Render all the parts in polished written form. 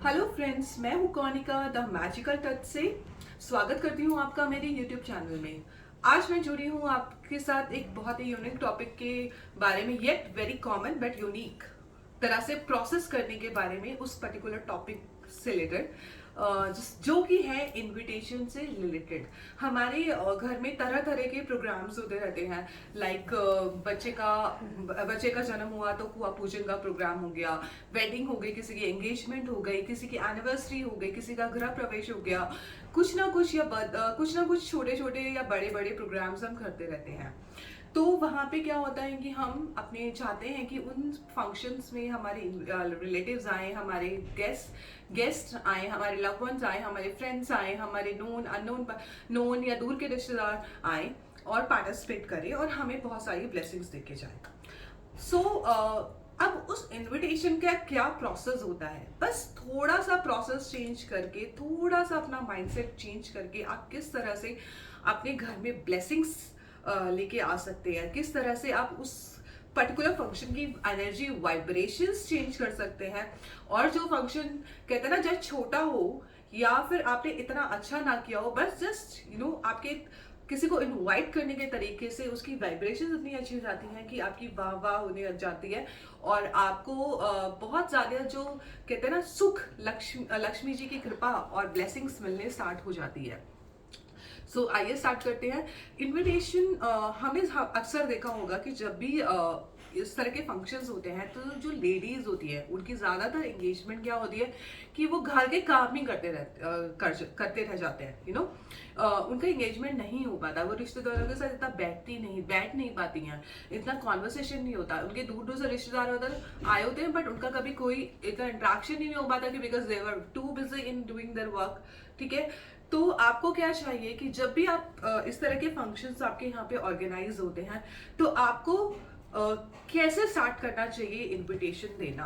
Hello friends, मैं हूं कौनिका the magical touch से। स्वागत करती हूं आपका मेरे यूट्यूब चैनल में। आज मैं जुड़ी हूं आपके साथ एक बहुत ही यूनिक टॉपिक के बारे में, yet very common but unique तरह से प्रोसेस करने के बारे में, उस पर्टिकुलर टॉपिक से रिलेटेड जो कि है इनविटेशन से रिलेटेड। हमारे घर में तरह तरह के प्रोग्राम्स होते रहते हैं। लाइक बच्चे का जन्म हुआ तो कुआ पूजन का प्रोग्राम हो गया, वेडिंग हो गई, किसी की एंगेजमेंट हो गई, किसी की एनिवर्सरी हो गई, किसी का गृह प्रवेश हो गया, कुछ ना कुछ कुछ ना कुछ छोटे छोटे या बड़े बड़े प्रोग्राम्स हम करते रहते हैं। तो वहाँ पे क्या होता है कि हम अपने चाहते हैं कि उन फंक्शंस में हमारे रिलेटिव्स आए, हमारे गेस्ट आए, हमारे लव वंस आए, हमारे फ्रेंड्स आए, हमारे नोन अननोन नोन या दूर के रिश्तेदार आए और पार्टिसिपेट करें और हमें बहुत सारी ब्लेसिंग्स देके जाए। सो अब उस इनविटेशन का क्या प्रोसेस होता है, बस थोड़ा सा प्रोसेस चेंज करके, थोड़ा सा अपना माइंडसेट चेंज करके आप किस तरह से अपने घर में ब्लेसिंग्स लेके आ सकते हैं, किस तरह से आप उस पर्टिकुलर फंक्शन की एनर्जी वाइब्रेशंस चेंज कर सकते हैं। और जो फंक्शन कहते हैं ना, चाहे छोटा हो या फिर आपने इतना अच्छा ना किया हो, बस जस्ट आपके किसी को इनवाइट करने के तरीके से उसकी वाइब्रेशंस इतनी अच्छी हो जाती हैं कि आपकी वाह वाह होने लग जाती है और आपको बहुत ज्यादा जो कहते हैं ना सुख, लक्ष्मी जी की कृपा और ब्लेसिंग्स मिलने स्टार्ट हो जाती है। सो आइए स्टार्ट करते हैं। इनविटेशन हमें अक्सर देखा होगा कि जब भी इस तरह के फंक्शंस होते हैं तो जो लेडीज होती है उनकी ज्यादातर एंगेजमेंट क्या होती है कि वो घर के काम ही करते रह जाते हैं। उनका एंगेजमेंट नहीं हो पाता, वो रिश्तेदारों के साथ इतना बैठ नहीं पाती हैं, इतना कॉन्वर्सेशन नहीं होता। उनके दूर दूर से रिश्तेदार आए होते हैं बट उनका कभी कोई इतना इंटरेक्शन ही नहीं हो पाता कि because they were too busy in doing their work. ठीक है, तो आपको क्या चाहिए कि जब भी आप इस तरह के फंक्शंस आपके यहाँ पे ऑर्गेनाइज होते हैं तो आपको कैसे स्टार्ट करना चाहिए इनविटेशन देना,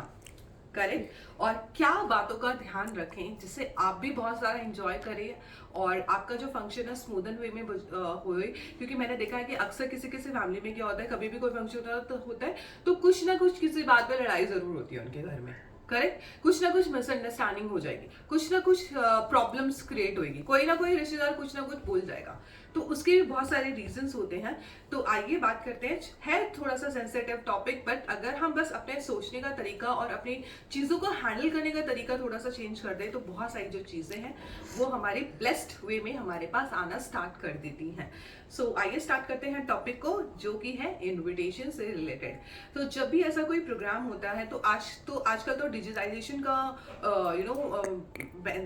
करेक्ट, और क्या बातों का ध्यान रखें जिससे आप भी बहुत सारा एंजॉय करें और आपका जो फंक्शन है स्मूदन वे में होए। क्योंकि मैंने देखा है कि अक्सर किसी किसी फैमिली में क्या होता है, कभी भी कोई फंक्शन होता है तो कुछ ना कुछ किसी बात पर लड़ाई जरूर होती है उनके घर में। करेक्ट, कुछ ना कुछ मिसअंडरस्टैंडिंग हो जाएगी, कुछ ना कुछ प्रॉब्लम्स क्रिएट होगी, कोई ना कोई रिश्तेदार कुछ ना कुछ बोल जाएगा। तो उसके भी बहुत सारे रीजंस होते हैं। तो आइए बात करते हैं। है थोड़ा सा सेंसिटिव टॉपिक बट अगर हम बस अपने सोचने का तरीका और अपनी चीजों को हैंडल करने का तरीका थोड़ा सा चेंज कर दें तो बहुत सारी जो चीजें हैं वो हमारे ब्लेस्ड वे में हमारे पास आना स्टार्ट कर देती हैं। सो आइए स्टार्ट करते हैं टॉपिक को, जो कि है इनविटेशन से रिलेटेड। तो जब भी ऐसा कोई प्रोग्राम होता है तो आजकल तो डिजिटाइजेशन का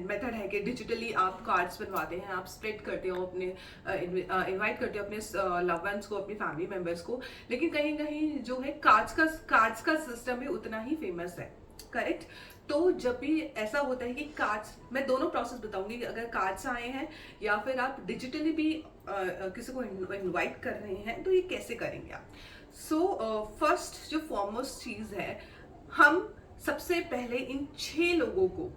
मेथड है कि डिजिटली आप कार्ड्स बनवाते हैं, आप स्प्रेड करते हो अपने, इनवाइट करते हो अपने लव वंस को, अपनी फैमिली मेंबर्स को। लेकिन कहीं कहीं जो है कार्ड्स का सिस्टम भी उतना ही फेमस है। करेक्ट, तो जब भी ऐसा होता है कि कार्ड्स, मैं दोनों प्रोसेस बताऊंगी कि अगर कार्ड्स आए हैं या फिर आप डिजिटली भी किसी को इनवाइट कर रहे हैं तो ये कैसे करेंगे आप। सो फर्स्ट जो फॉरमोस्ट चीज है, हम सबसे पहले इन 6 लोगों को,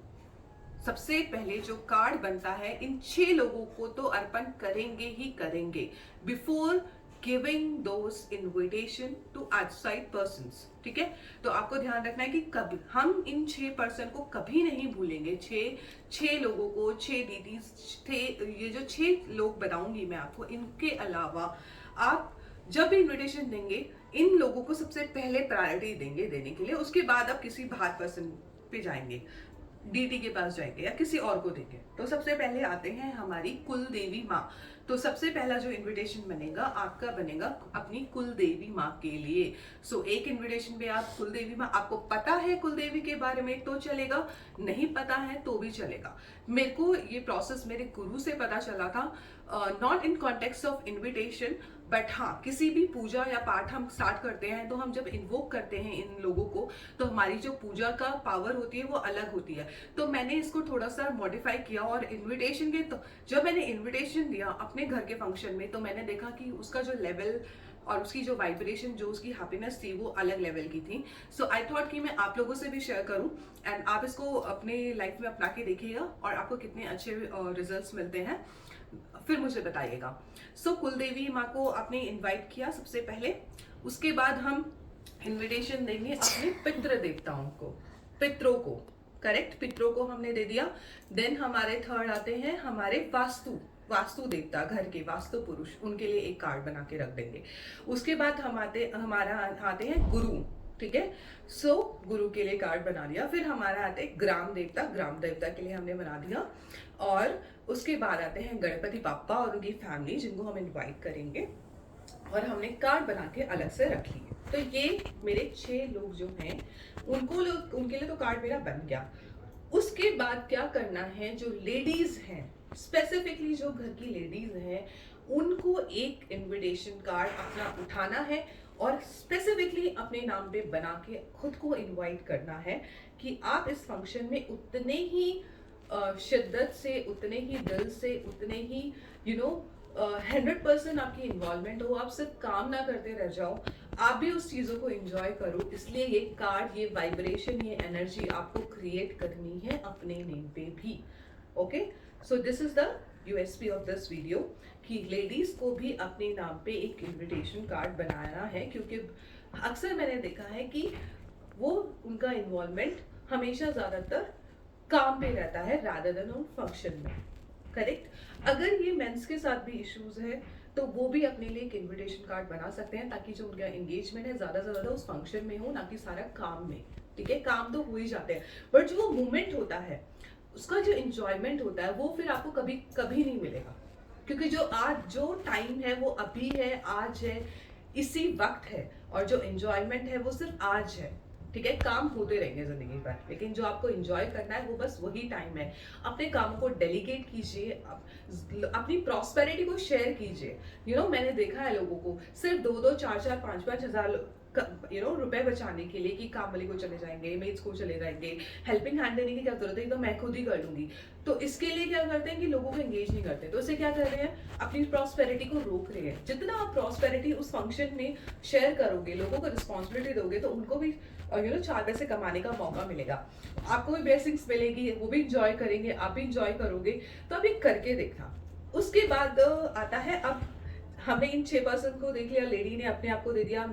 सबसे पहले जो कार्ड बनता है इन 6 लोगों को तो अर्पण करेंगे ही करेंगे before giving those invitation to outside persons. ठीक है, तो आपको ध्यान रखना है कि कभी हम इन 6 पर्सन को कभी नहीं भूलेंगे। 6 लोगों को, 6 डीटीज थे, ये जो 6 लोग बताऊंगी मैं आपको, इनके अलावा आप जब भी इनविटेशन देंगे इन लोगों को सबसे पहले प्रायोरिटी देंगे देने के लिए। उसके बाद आप किसी बाहर पर्सन पे जाएंगे, डीटी के पास जाएंगे या किसी और को देंगे। तो सबसे पहले आते हैं हमारी कुल देवी माँ। तो सबसे पहला जो इनविटेशन बनेगा आपका बनेगा अपनी कुल देवी माँ के लिए। सो एक इनविटेशन पे आप कुल देवी माँ, आपको पता है कुल देवी के बारे में तो चलेगा, नहीं पता है तो भी चलेगा। मेरे को ये प्रोसेस मेरे गुरु से पता चला था, not in context of invitation but हाँ, किसी भी पूजा या पाठ हम स्टार्ट करते हैं तो हम जब इन्वोक करते हैं इन लोगों को तो हमारी जो पूजा का पावर होती है वो अलग होती है। तो मैंने इसको थोड़ा सा मॉडिफाई किया और इनविटेशन के, तो जब मैंने इनविटेशन दिया अपने घर के फंक्शन में तो मैंने देखा कि उसका जो लेवल और उसकी जो वाइब्रेशन, जो उसकी हैप्पीनेस थी वो अलग लेवल की थी। सो आई थॉट कि मैं आप लोगों से भी शेयर करूं एंड आप इसको अपने लाइफ में अपना के देखिएगा और आपको कितने अच्छे रिजल्ट्स मिलते हैं फिर मुझे बताइएगा। सो कुलदेवी माँ को आपने इनवाइट किया सबसे पहले, उसके बाद हम इनविटेशन देंगे अपने पितृ देवताओं को, पितरों को। करेक्ट, पितरों को हमने दे दिया। देन हमारे थर्ड आते हैं हमारे वास्तु देवता, घर के वास्तु पुरुष, उनके लिए एक कार्ड बना के रख देंगे। उसके बाद हमारा आते हैं गुरु, ठीक है। सो गुरु के लिए कार्ड बना दिया। फिर हमारा आते हैं ग्राम देवता के लिए हमने बना दिया। और उसके बाद आते हैं गणपति बाप्पा और उनकी फैमिली, जिनको हम इनवाइट करेंगे, और हमने कार्ड बना के अलग से रख लिए। तो ये मेरे 6 लोग जो हैं उनके लिए तो कार्ड मेरा बन गया। उसके बाद क्या करना है, जो लेडीज हैं, स्पेसिफिकली जो घर की लेडीज हैं, उनको एक इनविटेशन कार्ड अपना उठाना है और स्पेसिफिकली अपने नाम पे बना के खुद को इनवाइट करना है कि आप इस फंक्शन में उतने ही शिद्दत से, उतने ही दिल से, उतने ही 100% आपकी इन्वॉल्वमेंट हो। आप सिर्फ काम ना करते रह जाओ, आप भी उस चीज़ों को एंजॉय करो। इसलिए ये कार्ड, ये वाइब्रेशन, ये एनर्जी आपको क्रिएट करनी है अपने नेम पे भी। Okay, so this is the USP of this video कि लेडीज को भी अपने नाम पे एक इनविटेशन कार्ड बनाना है, क्योंकि अक्सर मैंने देखा है कि वो उनका इन्वॉल्वमेंट हमेशा ज़्यादातर काम पे रहता है रादर देन ऑन फंक्शन में। करेक्ट। अगर ये मेंस के साथ भी इश्यूज है तो वो भी अपने लिए एक इनविटेशन कार्ड बना सकते हैं, ताकि जो उनका एंगेजमेंट है ज्यादा से ज्यादा उस फंक्शन में हो, ना कि सारा काम में। ठीक है, काम तो हो ही जाते हैं, बट जो वो मोमेंट होता है, उसका जो इंजॉयमेंट होता है, वो फिर आपको कभी कभी नहीं मिलेगा। क्योंकि जो टाइम है वो अभी है, आज है, इसी वक्त है, और जो इंजॉयमेंट है वो सिर्फ आज है। ठीक है, काम होते रहेंगे जिंदगी भर, लेकिन जो आपको एंजॉय करना है वो बस वही टाइम है। अपने कामों को डेलीगेट कीजिए, अपनी प्रॉस्पेरिटी को शेयर कीजिए। मैंने देखा है लोगों को सिर्फ 2-2, 4-4, 5-5 हजार रुपए बचाने के लिए कि काम वाली को चले जाएंगे, मेड्स को चले जाएंगे, हेल्पिंग हैंड देने की क्या जरूरत है, तो मैं खुद ही कर लूंगी। तो इसके लिए क्या करते हैं कि लोगों को एंगेज नहीं करते। तो इसे क्या कर रहे हैं, अपनी प्रॉस्पेरिटी को रोक रहे हैं। जितना आप प्रॉस्पेरिटी उस फंक्शन में शेयर करोगे, लोगों को रिस्पॉन्सिबिलिटी दोगे, तो उनको भी 4 पैसे कमाने का मौका मिलेगा, आपको भी ब्लेसिंग्स मिलेगी, वो भी इंजॉय करेंगे, आप भी इंजॉय करोगे। तो अभी करके देखना। उसके बाद आता है, अब हमने इन 6 पर्सन को देख लिया, लेडी ने अपने आप को दे दिया।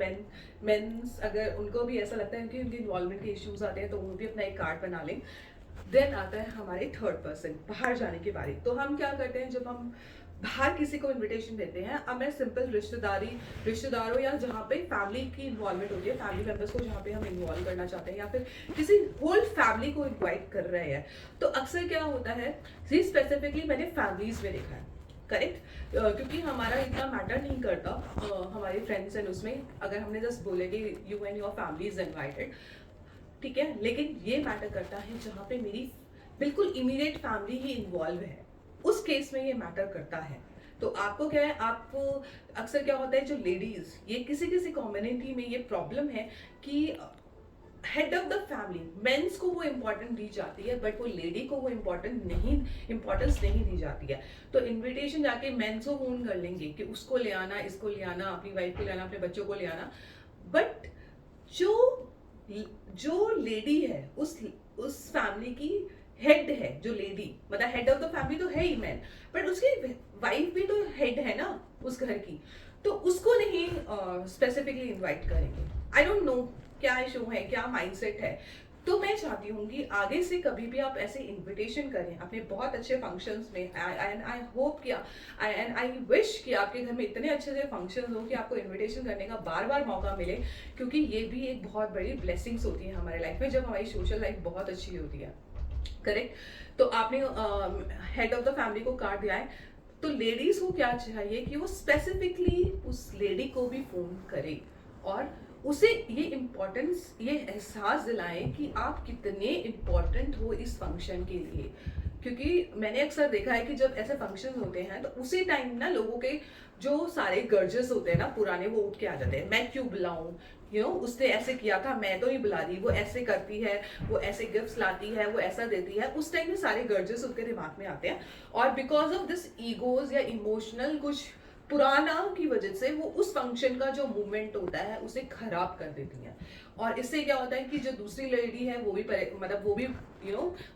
मेंस अगर उनको भी ऐसा लगता है कि उनके इन्वॉल्वमेंट के इश्यूज आते हैं, तो वो भी अपना एक कार्ड बना लें। देन आता है हमारे थर्ड पर्सन, बाहर जाने की बारी। तो हम क्या करते हैं, जब हम बाहर किसी को इनविटेशन देते हैं, अब मैं सिंपल रिश्तेदारों या जहाँ पे फैमिली की इन्वॉल्वमेंट होती है, फैमिली मेंबर्स को जहाँ पे हम इन्वॉल्व करना चाहते हैं, या फिर किसी होल फैमिली को इन्वाइट कर रहे हैं, तो अक्सर क्या होता है, स्पेसिफिकली मैंने फैमिलीज में देखा है। करेक्ट, क्योंकि हमारा इतना मैटर नहीं करता हमारे फ्रेंड्स एंड उसमें, अगर हमने जस्ट बोले कि you and your family is invited, ठीक है। लेकिन ये मैटर करता है जहाँ पे मेरी बिल्कुल इमीडिएट फैमिली ही इन्वॉल्व है, उस केस में ये मैटर करता है। तो आपको क्या है, आपको अक्सर क्या होता है, जो लेडीज, ये किसी कम्युनिटी में ये प्रॉब्लम है कि head of the family, mens को वो इम्पोर्टेंट दी जाती है, बट वो लेडी को वो इम्पोर्टेंस नहीं दी जाती है। तो इनविटेशन जाके मेंस को फोन कर लेंगे कि उसको ले आना, इसको ले आना, अपनी वाइफ को ले आना, अपने बच्चों को ले आना, बट जो लेडी है, उस फैमिली की हेड है, जो लेडी मतलब हेड ऑफ द फैमिली तो है ही मैन, बट उसकी वाइफ भी तो हेड है ना उस घर की, तो उसको नहीं स्पेसिफिकली इनवाइट करेंगे। आई डोंट नो क्या इशू है, क्या माइंडसेट है। तो मैं चाहती हूँ कि आगे से कभी भी आप ऐसे इनविटेशन करें अपने बहुत अच्छे फंक्शंस में, एंड आई होप कि एंड आई विश कि आपके घर में इतने अच्छे से फंक्शंस हो कि आपको इनविटेशन करने का बार बार मौका मिले, क्योंकि ये भी एक बहुत बड़ी ब्लेसिंग्स होती है हमारे लाइफ में, जब हमारी सोशल लाइफ बहुत अच्छी होती है। करेक्ट, तो आपने हेड ऑफ द फैमिली को कार्ड दिया है, तो लेडीज को क्या चाहिए कि वो स्पेसिफिकली उस लेडी को भी फोन करे और उसे ये इम्पोर्टेंस, ये एहसास दिलाएं कि आप कितने इम्पोर्टेंट हो इस फंक्शन के लिए। क्योंकि मैंने अक्सर देखा है कि जब ऐसे फंक्शन होते हैं, तो उसी टाइम ना लोगों के जो सारे गर्जेस होते हैं ना पुराने, वो उठ के आ जाते हैं, मैं क्यों बुलाऊं, उसने ऐसे किया था, मैं तो नहीं बुला रही, वो ऐसे करती है, वो ऐसे गिफ्ट्स लाती है, वो ऐसा देती है। उस टाइम में सारे गर्जेस उनके दिमाग में आते हैं, और बिकॉज ऑफ दिस ईगोज या इमोशनल कुछ पुराना की वजह से वो उस फंक्शन का जो मूवमेंट होता है उसे खराब कर देती हैं। और इससे क्या होता है कि जो दूसरी लेडी है वो भी वो भी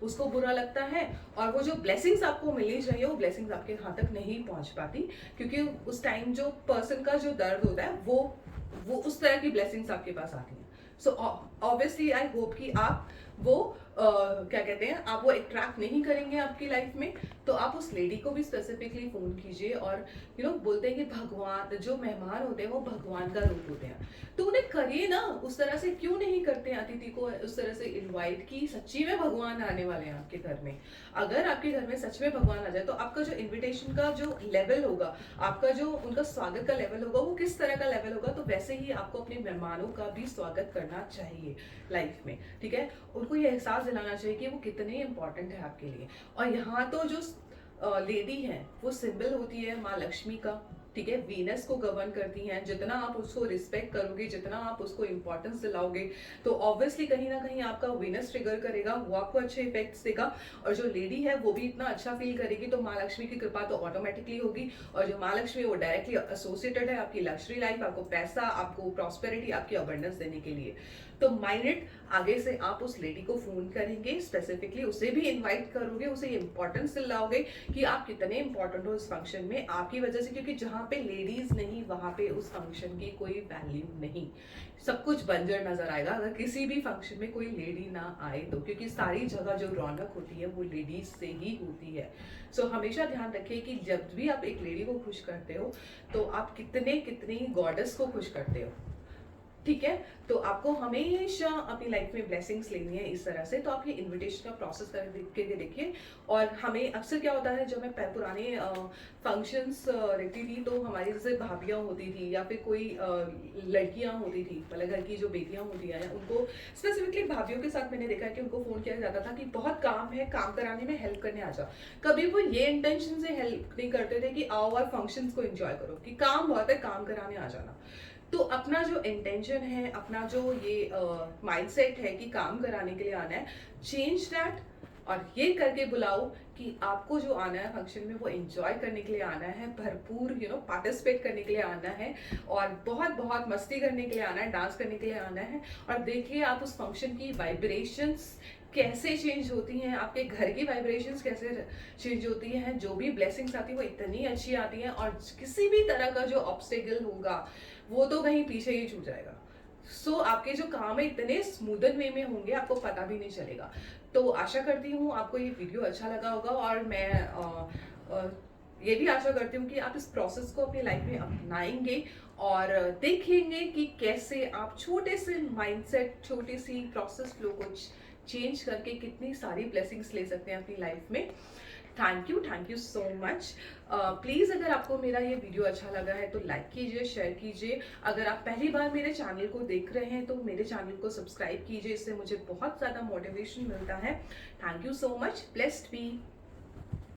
उसको बुरा लगता है, और वो जो ब्लेसिंग्स आपको मिलनी चाहिए वो ब्लेसिंग्स आपके यहाँ तक नहीं पहुंच पाती, क्योंकि उस टाइम जो पर्सन का जो दर्द होता है वो उस तरह की ब्लेसिंग्स आपके पास आती हैं। सो ऑब्वियसली आई होप कि आप वो क्या कहते हैं, आप वो अट्रैक्ट नहीं करेंगे आपकी लाइफ में, तो आप उस लेडी को भी स्पेसिफिकली फोन कीजिए। और बोलते हैं कि भगवान, जो मेहमान होते हैं वो भगवान का रूप होते हैं, तो उन्हें करिए ना। उस तरह से क्यों नहीं करते हैं अतिथि को उस तरह से इनवाइट, की सच्ची में भगवान आने वाले हैं आपके घर में। अगर आपके घर में सच में भगवान आ जाए तो आपका जो इनविटेशन का जो लेवल होगा, आपका जो उनका स्वागत का लेवल होगा, वो किस तरह का लेवल होगा, तो वैसे ही आपको अपने मेहमानों का भी स्वागत करना चाहिए लाइफ में। ठीक है, उनको ये एहसास दिलाना चाहिए कि वो कितने इंपॉर्टेंट है आपके लिए। और यहाँ तो जो लेडी है वो सिंबल होती है माँ लक्ष्मी का। ठीक है, वीनस को गवर्न करती हैं। जितना आप उसको रिस्पेक्ट करोगे, जितना आप उसको इंपॉर्टेंस दिलाओगे, तो ऑब्वियसली कहीं ना कहीं आपका वीनस ट्रिगर करेगा, वो आपको अच्छे इफेक्ट्स देगा। और जो लेडी है वो भी इतना अच्छा फील करेगी, तो माँ लक्ष्मी की कृपा तो ऑटोमेटिकली होगी। और जो माँ लक्ष्मी वो डायरेक्टली एसोसिएटेड है आपकी लग्जरी लाइफ, आपको पैसा, आपको प्रॉस्पेरिटी, आपकी अबंडेंस देने के लिए। तो माइंड इट, आगे से आप उस लेडी को फोन करेंगे, स्पेसिफिकली उसे भी इनवाइट करोगे, उसे इंपॉर्टेंस दिलाओगे कि आप कितने इंपॉर्टेंट हो इस फंक्शन में आपकी वजह से। क्योंकि जहाँ पे लेडीज नहीं, वहां पे उस फंक्शन की कोई वैल्यू नहीं, सब कुछ बंजर नजर आएगा अगर किसी भी फंक्शन में कोई लेडी ना आए तो। क्योंकि सारी जगह जो रौनक होती है वो लेडीज से ही होती है। सो हमेशा ध्यान रखिए कि जब भी आप एक लेडी को खुश करते हो तो आप कितने कितनी गॉडेस को खुश करते हो। ठीक है, तो आपको हमेशा अपनी लाइफ में ब्लेसिंग्स लेनी है इस तरह से। तो आप ये इनविटेशन का प्रोसेस करके देखिए। और हमें अक्सर क्या होता है, जब मैं पुराने फंक्शंस रहती थी तो हमारी जैसे भाभियाँ होती थी या फिर कोई लड़कियाँ होती थी, मतलब घर की जो बेटियाँ होती हैं, उनको स्पेसिफिकली भाभियों के साथ मैंने देखा है कि उनको फोन किया जाता था कि बहुत काम है, काम कराने में हेल्प करने आ जाओ। कभी वो ये इंटेंशन से हेल्प नहीं करते थे कि आओ और फंक्शंस को एंजॉय करो, कि काम बहुत है, काम कराने आ जाना। तो अपना जो इंटेंशन है, अपना जो ये माइंडसेट है कि काम कराने के लिए आना है, चेंज दैट। और ये करके बुलाओ कि आपको जो आना है फंक्शन में वो एंजॉय करने के लिए आना है, भरपूर पार्टिसिपेट करने के लिए आना है, और बहुत बहुत मस्ती करने के लिए आना है, डांस करने के लिए आना है। और देखिए आप उस फंक्शन की वाइब्रेशंस कैसे चेंज होती हैं, आपके घर की वाइब्रेशंस कैसे चेंज होती हैं, जो भी ब्लेसिंग्स आती है वो इतनी अच्छी आती हैं। और किसी भी तरह का जो ऑब्स्टेकल होगा वो तो कहीं पीछे ही छूट जाएगा। आपके जो काम है इतने स्मूदन वे में होंगे, आपको पता भी नहीं चलेगा। तो आशा करती हूँ आपको ये वीडियो अच्छा लगा होगा। और मैं ये भी आशा करती हूँ कि आप इस प्रोसेस को अपनी लाइफ में अपनाएंगे और देखेंगे कि कैसे आप छोटे से माइंडसेट, छोटी सी प्रोसेस फ्लो को चेंज करके कितनी सारी ब्लेसिंग्स ले सकते हैं अपनी लाइफ में। Thank you so much. Please अगर आपको मेरा ये वीडियो अच्छा लगा है तो लाइक कीजिए, शेयर कीजिए। अगर आप पहली बार मेरे चैनल को देख रहे हैं तो मेरे चैनल को सब्सक्राइब कीजिए, इससे मुझे बहुत ज़्यादा मोटिवेशन मिलता है। Thank you so much. Blessed B.